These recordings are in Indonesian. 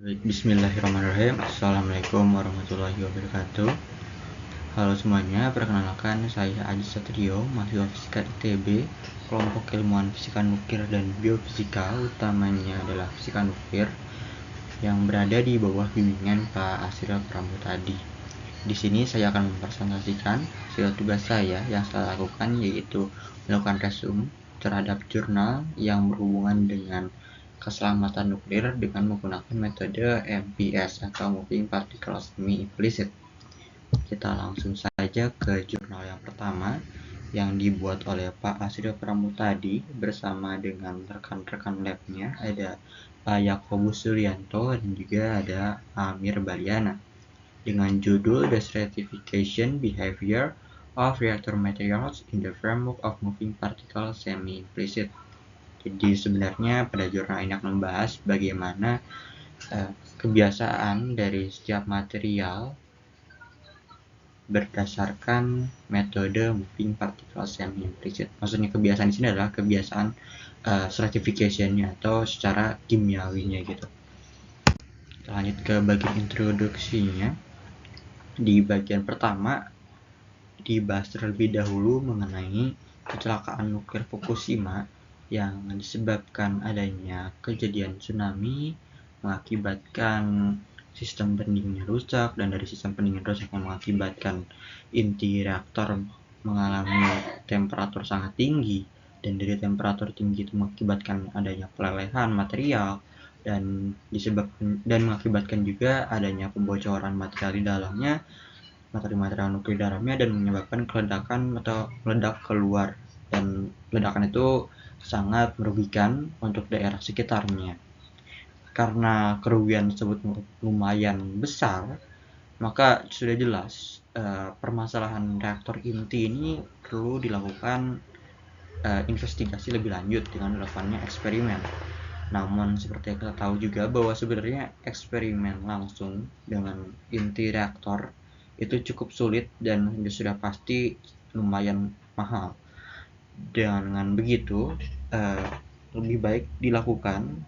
Baik, bismillahirrahmanirrahim. Assalamualaikum warahmatullahi wabarakatuh. Halo semuanya, perkenalkan saya Aji Satrio, mahasiswa Fisika ITB, kelompok ilmuwan fisika nuklir dan biofisika, utamanya adalah fisika nuklir, yang berada di bawah bimbingan Pak Asril Pramutadi. Di sini saya akan mempresentasikan hasil tugas saya yang saya lakukan, yaitu melakukan resume terhadap jurnal yang berhubungan dengan keselamatan nuklir dengan menggunakan metode MPS atau Moving Particle Semi Implicit. Kita langsung saja ke jurnal yang pertama yang dibuat oleh Pak Asril Pramutadi bersama dengan rekan-rekan labnya, ada Pak Yakobus Suryanto dan juga ada Amir Baliana, dengan judul The Stratification Behavior of Reactor Materials in the Framework of Moving Particle Semi Implicit. Jadi sebenarnya pada jurnal ini akan membahas bagaimana kebiasaan dari setiap material berdasarkan metode moving particle semi implicit. Maksudnya kebiasaan di sini adalah kebiasaan stratification-nya atau secara kimiawinya gitu. Kita lanjut ke bagian introduksinya. Di bagian pertama dibahas terlebih dahulu mengenai kecelakaan nuklir Fukushima yang disebabkan adanya kejadian tsunami mengakibatkan sistem pendinginnya rusak, dan dari sistem pendingin rusak yang mengakibatkan inti reaktor mengalami temperatur sangat tinggi, dan dari temperatur tinggi itu mengakibatkan adanya pelelehan material dan mengakibatkan juga adanya pembocoran material di dalamnya, material nuklir di dalamnya, dan menyebabkan keledakan atau meledak keluar, dan ledakan itu sangat merugikan untuk daerah sekitarnya. Karena kerugian tersebut lumayan besar, maka sudah jelas permasalahan reaktor inti ini perlu dilakukan investigasi lebih lanjut dengan dilakukannya eksperimen. Namun seperti yang kita tahu juga bahwa sebenarnya eksperimen langsung dengan inti reaktor itu cukup sulit dan sudah pasti lumayan mahal. Dengan begitu lebih baik dilakukan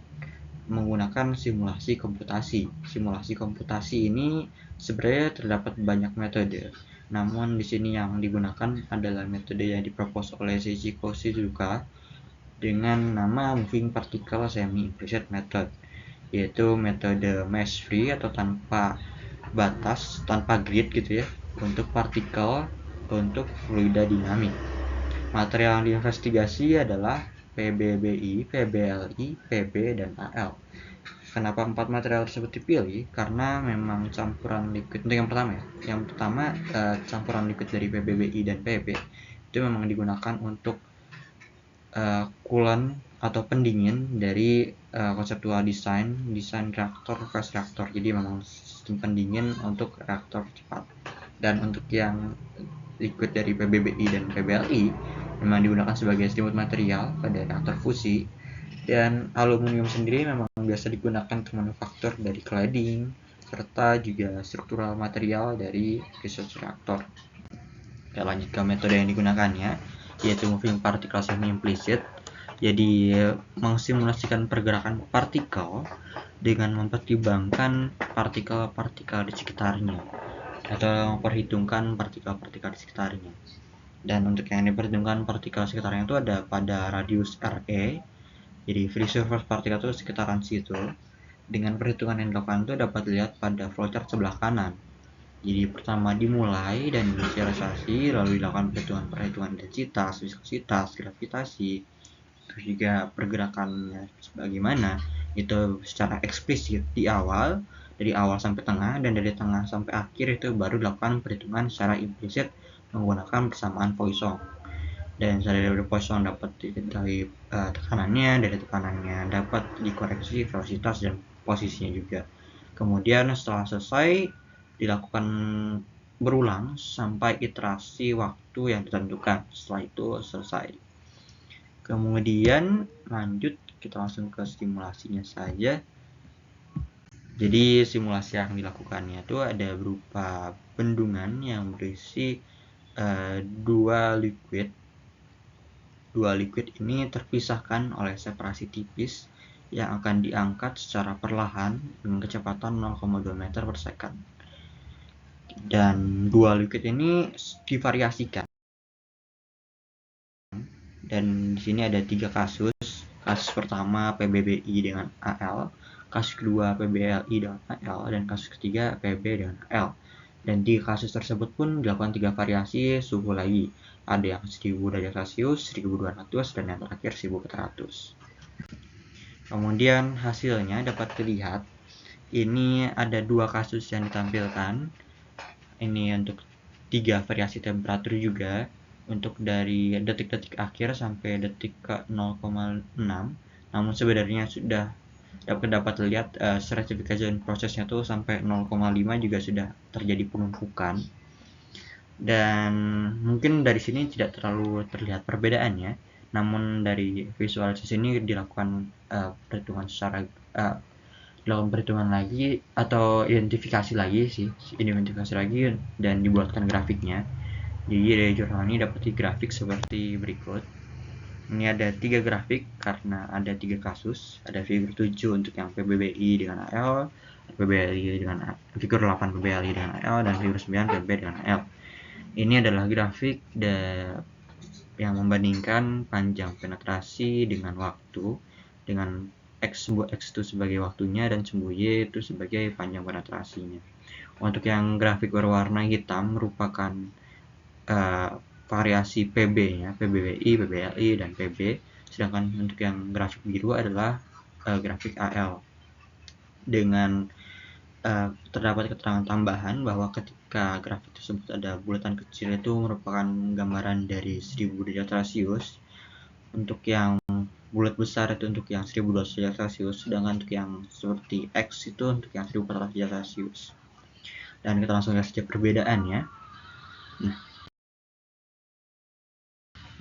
menggunakan simulasi komputasi. Simulasi komputasi ini sebenarnya terdapat banyak metode. Namun di sini yang digunakan adalah metode yang dipropos oleh Seiichiro Shizuka dengan nama Moving Particle Semi Implicit Method, yaitu metode mesh free atau tanpa batas, tanpa grid gitu ya, untuk partikel untuk fluida dinamik. Material yang diinvestigasi adalah PBBI, PBLI, PB, dan AL. Kenapa 4 material tersebut dipilih? Karena memang campuran liquid, untuk yang pertama ya, campuran liquid dari PBBI dan PB itu memang digunakan untuk coolant atau pendingin dari konseptual desain reaktor, fast reaktor. Jadi memang sistem pendingin untuk reaktor cepat. Dan untuk yang liquid dari PBBI dan PBLI memang digunakan sebagai selimut material pada reaktor fusi, dan aluminium sendiri memang biasa digunakan untuk manufaktur dari cladding serta juga struktural material dari research reaktor. Kita lanjut ke metode yang digunakannya, yaitu moving particle semi implicit. Jadi mengsimulasikan pergerakan partikel dengan mempertimbangkan partikel-partikel di sekitarnya atau memperhitungkan partikel-partikel di sekitarnya. Dan untuk yang diperhitungkan partikel sekitarnya itu ada pada radius RE, jadi free surface particle itu sekitaran situ. Dengan perhitungan yang dilakukan itu dapat dilihat pada flowchart sebelah kanan. Jadi pertama dimulai dan inisialisasi, lalu dilakukan perhitungan densitas, viskositas, gravitasi, terus juga pergerakannya bagaimana, itu secara eksplisit di awal, dari awal sampai tengah, dan dari tengah sampai akhir itu baru dilakukan perhitungan secara implisit menggunakan persamaan Poisson. Dan dari Poisson dapat diketahui tekanannya, dari tekanannya dapat dikoreksi velocitas dan posisinya juga. Kemudian setelah selesai dilakukan berulang sampai iterasi waktu yang ditentukan. Setelah itu selesai. Kemudian lanjut, kita langsung ke simulasinya saja. Jadi simulasi yang dilakukannya itu ada berupa bendungan yang berisi dua liquid ini terpisahkan oleh separasi tipis yang akan diangkat secara perlahan dengan kecepatan 0,2 meter per second. Dan dua liquid ini divariasikan. Dan di sini ada 3 kasus. Kasus pertama PBBI dengan AL, kasus kedua PBLI dengan AL, dan kasus ketiga PB dengan AL. Dan di kasus tersebut pun dilakukan 3 variasi suhu lagi. Ada yang 1000 derajat Celcius, 1200, dan yang terakhir 1400. Kemudian hasilnya dapat dilihat, ini ada 2 kasus yang ditampilkan. Ini untuk 3 variasi temperatur juga, untuk dari detik-detik akhir sampai detik ke 0,6. Namun sebenarnya sudah dapat lihat stratification prosesnya tuh sampai 0,5 juga sudah terjadi penumpukan. Dan mungkin dari sini tidak terlalu terlihat perbedaannya, namun dari visualisasi ini dilakukan perhitungan secara dilakukan perhitungan lagi atau identifikasi lagi dan dibuatkan grafiknya. Jadi dari jurnal ini dapat grafik seperti berikut. Ini ada 3 grafik karena ada 3 kasus. Ada figur 7 untuk yang PBBI dengan AL, figur 8 PBLI dengan AL, dan figur 9 PB dengan AL. Ini adalah grafik yang membandingkan panjang penetrasi dengan waktu, dengan X itu sebagai waktunya dan Y itu sebagai panjang penetrasinya. Untuk yang grafik berwarna hitam merupakan variasi PB-nya, PBBI, PBLI, dan PB. Sedangkan untuk yang grafik biru adalah grafik AL. Dengan terdapat keterangan tambahan bahwa ketika grafik tersebut ada bulatan kecil itu merupakan gambaran dari 1000 derajat Celcius. Untuk yang bulat besar itu untuk yang 1200 derajat Celcius, sedangkan untuk yang seperti X itu untuk yang 1400 derajat Celcius. Dan kita langsung lihat saja perbedaannya. Nah,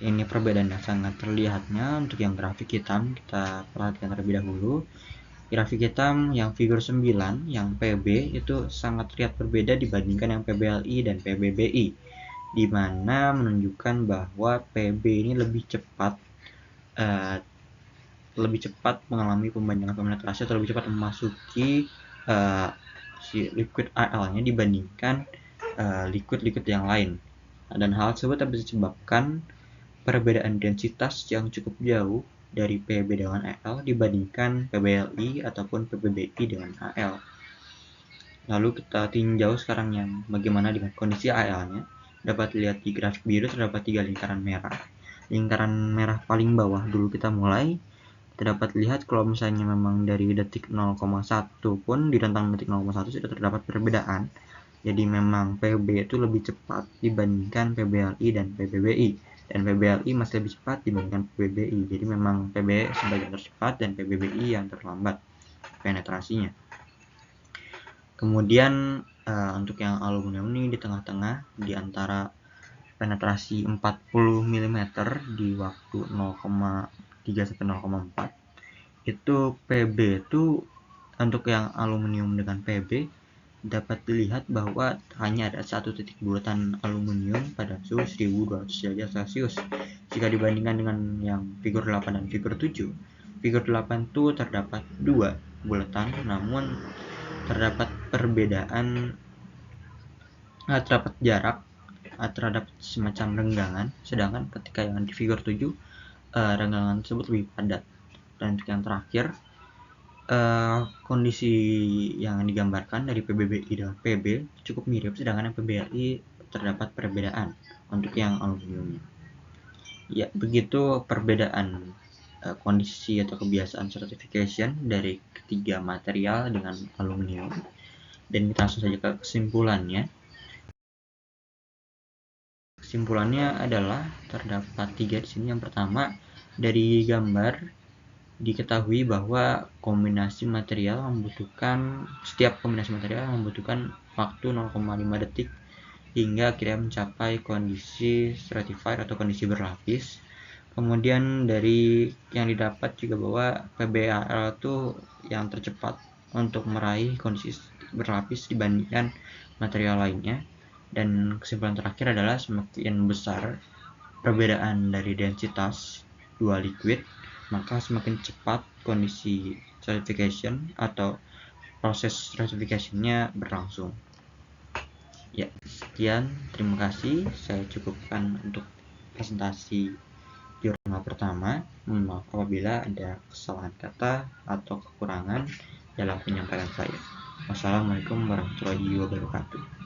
ini perbedaan yang sangat terlihatnya. Untuk yang grafik hitam kita perhatikan terlebih dahulu. Grafik hitam yang figur 9, yang PB itu sangat terlihat berbeda dibandingkan yang PBLI dan PBBI, di mana menunjukkan bahwa PB ini lebih cepat mengalami pembanjangan penetrasi atau lebih cepat memasuki si liquid AL-nya dibandingkan liquid-liquid yang lain. Dan hal tersebut dapat disebabkan perbedaan densitas yang cukup jauh dari PB dengan AL dibandingkan PBLI ataupun PBBI dengan AL. Lalu kita tinjau sekarang yang bagaimana dengan kondisi AL-nya. Dapat lihat di grafik biru terdapat 3 lingkaran merah. Lingkaran merah paling bawah dulu kita mulai. Kita dapat lihat kalau misalnya memang dari detik 0,1 pun di rentang detik 0,1 sudah terdapat perbedaan. Jadi memang PB itu lebih cepat dibandingkan PBLI dan PBBI. Dan PBLI masih lebih cepat dibandingkan PBBI. Jadi memang PB sebagian tercepat dan PBBI yang terlambat penetrasinya. Kemudian untuk yang aluminium ini di tengah-tengah di antara penetrasi 40 mm di waktu 0,3 sampai 0,4. Itu PB itu untuk yang aluminium dengan PB dapat dilihat bahwa hanya ada satu titik bulatan aluminium pada suhu 1200 derajat Celcius. Jika dibandingkan dengan yang figur 8 dan figur 7, figur 8 itu terdapat 2 bulatan, namun terdapat perbedaan, terdapat jarak, terdapat semacam renggangan, sedangkan ketika yang di figur 7 renggangan tersebut lebih padat. Dan untuk yang terakhir, kondisi yang digambarkan dari PBBI dan PB cukup mirip, sedangkan yang PBLI terdapat perbedaan untuk yang aluminiumnya. Ya, begitu perbedaan kondisi atau kebiasaan certification dari ketiga material dengan aluminium. Dan kita langsung saja ke kesimpulannya. Kesimpulannya adalah terdapat 3 di sini. Yang pertama, dari gambar diketahui bahwa setiap kombinasi material membutuhkan waktu 0,5 detik hingga akhirnya mencapai kondisi stratified atau kondisi berlapis. Kemudian dari yang didapat juga bahwa PBAL itu yang tercepat untuk meraih kondisi berlapis dibandingkan material lainnya. Dan kesimpulan terakhir adalah semakin besar perbedaan dari densitas dua liquid, maka semakin cepat kondisi certification atau proses certification-nya berlangsung. Ya, sekian, terima kasih. Saya cukupkan untuk presentasi jurnal pertama. Mohon maaf apabila ada kesalahan kata atau kekurangan dalam penyampaian saya. Wassalamualaikum warahmatullahi wabarakatuh.